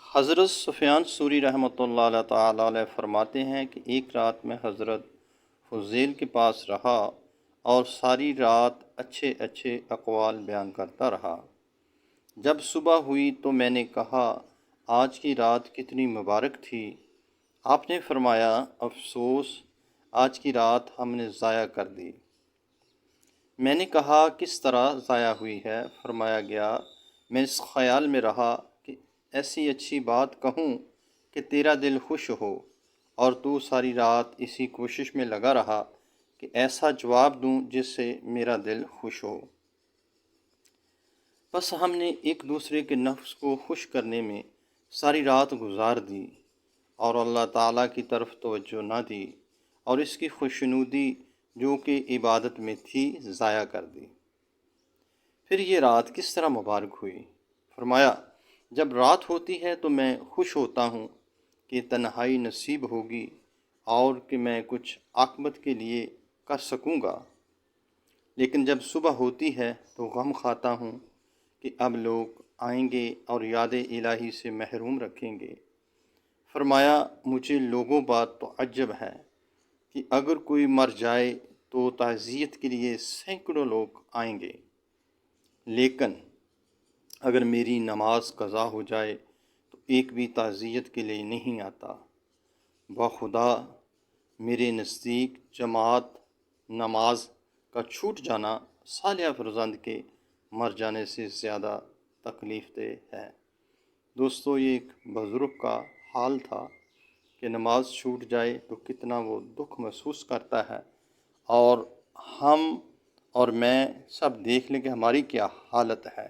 حضرت سفیان ثوری رحمۃ اللہ اللہ تعالیٰ علیہ فرماتے ہیں کہ ایک رات میں حضرت فضیل کے پاس رہا اور ساری رات اچھے اچھے اقوال بیان کرتا رہا۔ جب صبح ہوئی تو میں نے کہا، آج کی رات کتنی مبارک تھی۔ آپ نے فرمایا، افسوس، آج کی رات ہم نے ضائع کر دی۔ میں نے کہا، کس طرح ضائع ہوئی ہے؟ فرمایا گیا، میں اس خیال میں رہا کہ ایسی اچھی بات کہوں کہ تیرا دل خوش ہو، اور تو ساری رات اسی کوشش میں لگا رہا کہ ایسا جواب دوں جس سے میرا دل خوش ہو۔ بس ہم نے ایک دوسرے کے نفس کو خوش کرنے میں ساری رات گزار دی اور اللہ تعالیٰ کی طرف توجہ نہ دی، اور اس کی خوشنودی جو کہ عبادت میں تھی ضائع کر دی۔ پھر یہ رات کس طرح مبارک ہوئی؟ فرمایا، جب رات ہوتی ہے تو میں خوش ہوتا ہوں کہ تنہائی نصیب ہوگی اور کہ میں کچھ عاقبت کے لیے کر سکوں گا، لیکن جب صبح ہوتی ہے تو غم کھاتا ہوں کہ اب لوگ آئیں گے اور یاد الہی سے محروم رکھیں گے۔ فرمایا، مجھے لوگوں بات تو عجب ہے کہ اگر کوئی مر جائے تو تعزیت کے لیے سینکڑوں لوگ آئیں گے، لیکن اگر میری نماز قضا ہو جائے تو ایک بھی تعزیت کے لیے نہیں آتا۔ بخدا، میرے نزدیک جماعت نماز کا چھوٹ جانا صالح فرزند کے مر جانے سے زیادہ تکلیف دہ ہے۔ دوستو، یہ ایک بزرگ کا حال تھا کہ نماز چھوٹ جائے تو کتنا وہ دکھ محسوس کرتا ہے، اور ہم اور میں سب دیکھ لیں کہ ہماری کیا حالت ہے۔